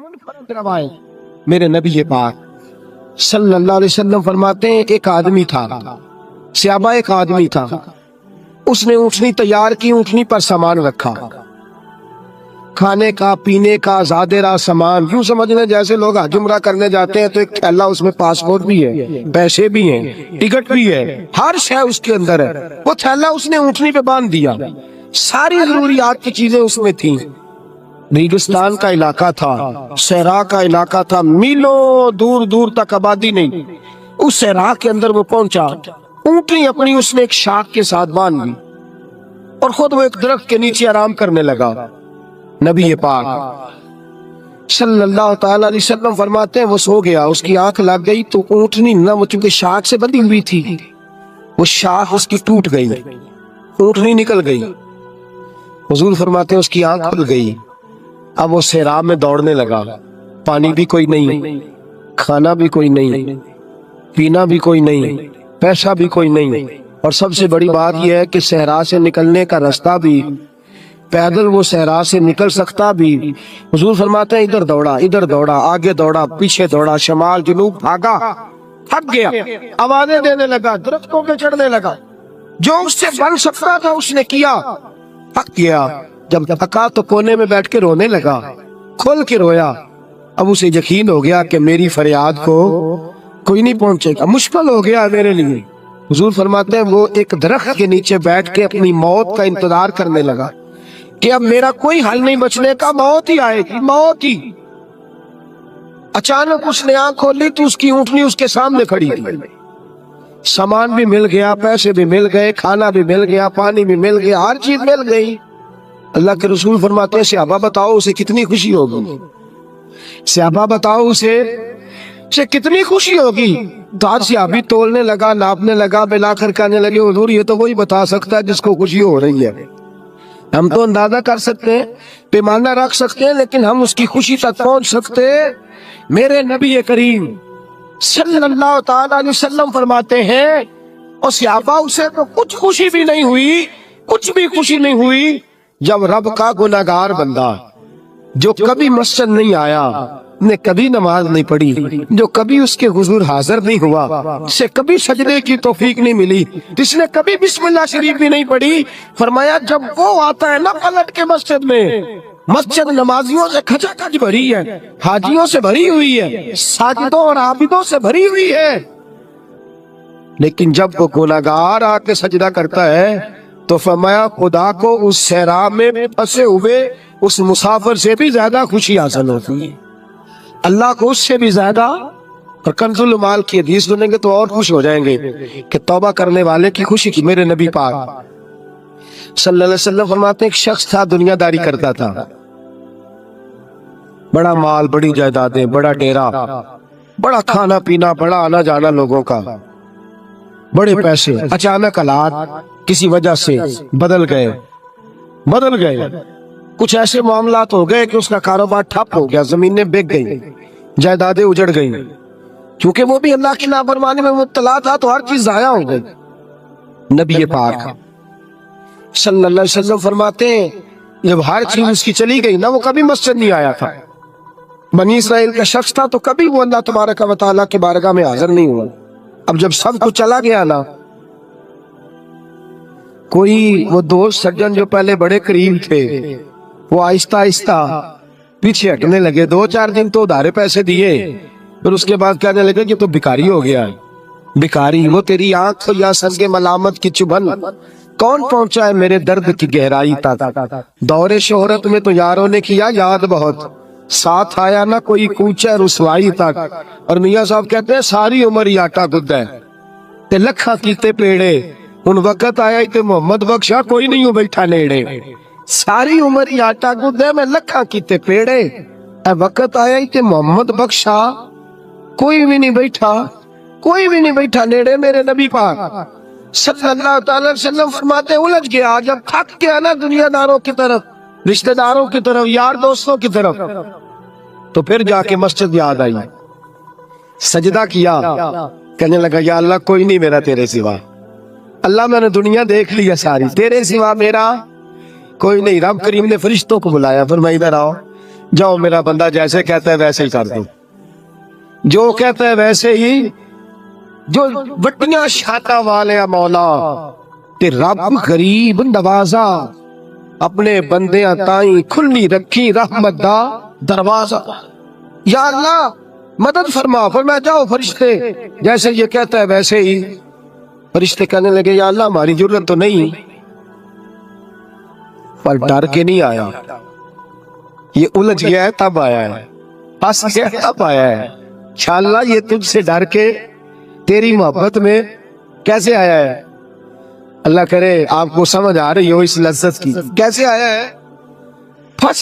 کروائے میرے نبی پاک صلی اللہ علیہ وسلم فرماتے ہیں ایک آدمی تھا، صحابہ ایک آدمی تھا، اس نے اونٹنی تیار کی، اونٹنی پر سامان رکھا، کھانے کا پینے کا زادرہ سامان، یوں سمجھ لیں جیسے لوگ حج عمرہ کرنے جاتے ہیں تو ایک تھیلا، اس میں پاسپورٹ بھی ہے، پیسے بھی ہیں، ٹکٹ بھی ہے، ہر شے اس کے اندر ہے، وہ تھیلا اس نے اونٹنی پہ باندھ دیا، ساری ضروریات کی چیزیں اس میں تھیں۔ ریگستان کا علاقہ تھا، صحرا کا علاقہ تھا، میلوں دور دور تک آبادی نہیں، اس صحرا کے اندر وہ پہنچا، اونٹنی اپنی اس نے ایک شاخ کے ساتھ باندھ لی اور خود وہ ایک درخت کے نیچے آرام کرنے لگا۔ نبی پاک صلی اللہ تعالی علیہ وسلم فرماتے ہیں وہ سو گیا، اس کی آنکھ لگ گئی تو اونٹنی نہ، وہ چونکہ شاخ سے بندھی ہوئی تھی، وہ شاخ اس کی ٹوٹ گئی، اونٹنی نکل گئی۔ حضور فرماتے ہیں اس کی آنکھ کھل گئی، اب وہ صحرا میں دوڑنے لگا، پانی بھی کوئی نہیں، کھانا بھی کوئی نہیں، پینا بھی کوئی نہیں، پیسہ بھی کوئی نہیں، اور سب سے بڑی بات یہ ہے کہ صحرا سے نکلنے کا راستہ بھی پیدل وہ صحرا سے نکل سکتا بھی۔ حضور فرماتے ہیں ادھر دوڑا، آگے دوڑا، پیچھے دوڑا، شمال جنوب بھاگا، تھک گیا، آوازیں دینے لگا، درختوں پہ چڑھنے لگا، جو اس سے بن سکتا تھا اس نے کیا، تھک گیا، جب تھکا تو کونے میں بیٹھ کے رونے لگا، کھل کے رویا۔ اب اسے یقین ہو گیا کہ میری فریاد کو کوئی نہیں پہنچے گا، مشکل ہو گیا میرے لیے۔ حضور فرماتے ہیں وہ ایک درخت کے نیچے بیٹھ کے اپنی موت کا انتظار کرنے لگا کہ اب میرا کوئی حل نہیں بچنے کا، موت ہی آئے گی، موت ہی۔ اچانک اس نے آنکھ کھولی تو اس کی اونٹنی اس کے سامنے کھڑی تھی، سامان بھی مل گیا، پیسے بھی مل گئے، کھانا بھی مل گیا، پانی بھی مل گیا، ہر چیز مل گئی۔ اللہ کے رسول فرماتے ہیں صحابہ بتاؤ اسے کتنی خوشی ہوگی، صحابہ بتاؤ اسے کتنی خوشی ہوگی۔ تو آج صحابی تولنے لگا، ناپنے لگا، بالآخر کہنے لگے حضور یہ تو وہی بتا سکتا ہے جس کو خوشی ہو رہی ہے، ہم تو اندازہ کر سکتے ہیں، پیمانہ رکھ سکتے ہیں، لیکن ہم اس کی خوشی تک پہنچ سکتے۔ میرے نبی کریم صلی اللہ تعالی علیہ وسلم فرماتے ہیں اور صحابہ اسے تو کچھ خوشی بھی نہیں ہوئی، کچھ بھی خوشی نہیں ہوئی جب رب کا گناہگار بندہ جو کبھی مسجد نہیں آیا، نے کبھی نماز نہیں پڑھی، جو کبھی اس کے حضور حاضر نہیں ہوا، اسے کبھی سجدے کی توفیق نہیں ملی، جس نے کبھی بسم اللہ شریف بھی نہیں پڑھی، فرمایا جب وہ آتا ہے نا پلٹ کے مسجد میں، مسجد نمازیوں سے کھچا کھچ بھری ہے، حاجیوں سے بھری ہوئی ہے، ساجدوں اور عابدوں سے بھری ہوئی ہے، لیکن جب وہ گناہگار آ کے سجدہ کرتا ہے تو فرمایا خدا کو اس صحرا میں پھنسے ہوئے اس مسافر سے بھی زیادہ خوشی حاصل ہوتی ہے، اللہ کو اس سے بھی زیادہ۔ اور کنز المال کی حدیث سنیں گے تو اور خوش ہو جائیں گے کہ توبہ کرنے والے کی خوشی کی۔ میرے نبی پاک صلی اللہ علیہ وسلم فرماتے ہیں ایک شخص تھا، دنیا داری کرتا تھا، بڑا مال، بڑی جائیدادیں، بڑا ڈیرا، بڑا کھانا پینا، بڑا آنا جانا لوگوں کا، بڑے پیسے۔ اچانک حالات کسی وجہ سے بدل گئے، کچھ ایسے معاملات ہو گئے کہ اس کا کاروبار ٹھپ ہو گیا، زمینیں بک گئیں، جائیدادیں اجڑ گئیں، کیونکہ وہ بھی اللہ کی نافرمانی میں مبتلا تھا تو ہر چیز ضائع ہو گئی۔ نبی پاک صلی اللہ علیہ وسلم فرماتے ہیں جب ہر چیز اس کی چلی گئی نا، وہ کبھی مسجد نہیں آیا تھا، بنی اسرائیل کا شخص تھا تو کبھی وہ اللہ تبارک و تعالیٰ کی بارگاہ میں حاضر نہیں ہوا۔ اب جب سب کچھ چلا گیا نا، کوئی وہ دوست سجن جو پہلے بڑے قریب تھے وہ آہستہ آہستہ پیچھے ہٹنے لگے، 2-4 دن تو ادھارے پیسے دیے، پھر اس کے بعد کہنے لگے کہ تو بھکاری ہو گیا ہے، بھکاری، وہ تیری آنکھ یا سنگ ملامت کی چبھن کون پہنچا ہے میرے درد کی گہرائی تک، دور شہرت میں تو یاروں نے کیا یاد بہت، ساتھ آیا نہ کوئی کوچہ رسوائی تک۔ اور میاں صاحب کہتے ہیں ساری عمر ہی آٹا گدہ ہے تے لکھا کیتے پیڑے، ان وقت آیا تے محمد بخشا کوئی نہیں ہو بیٹھا نیڑے، ساری عمر ہی آٹا گدہ میں لکھا کیتے پیڑے، اے وقت آیا تے محمد بخشا کوئی بھی نہیں بیٹھا نیڑے۔ میرے نبی پاک صلی اللہ تعالی وسلم فرماتے الجھ گیا، جب تھک گیا نا دنیا داروں کی طرف، رشتہ داروں کی طرف، یار دوستوں کی طرف، تو پھر جا کے مسجد یاد آئی، سجدہ کیا، کہنے لگا یا اللہ کوئی نہیں میرا تیرے سوا، اللہ میں نے دنیا دیکھ لیا ساری، تیرے سوا میرا کوئی نہیں۔ رب کریم نے فرشتوں کو بلایا، فرمایا ادھر آؤ، جاؤ میرا بندہ جیسے کہتا ہے ویسے ہی کر دو، جو کہتا ہے ویسے ہی، جو وٹیاں شاتا والے مولا تے رب غریب نوازا، اپنے بندیاں تائیں کھلی رکھی رحمت دا دروازہ۔ یا اللہ مدد فرما، فرمایا جاؤ فرشتے جیسے یہ کہتا ہے ویسے ہی۔ فرشتے کہنے لگے یا اللہ ہماری ضرورت تو نہیں، پر ڈر کے نہیں آیا، یہ الجھ گیا ہے تب آیا ہے، پھنس گیا تب آیا ہے۔ انشاءاللہ یہ تجھ سے ڈر کے تیری محبت میں کیسے آیا ہے؟ اللہ کرے آپ کو سمجھ آ رہی ہو اس لذت کی، کیسے آیا ہے؟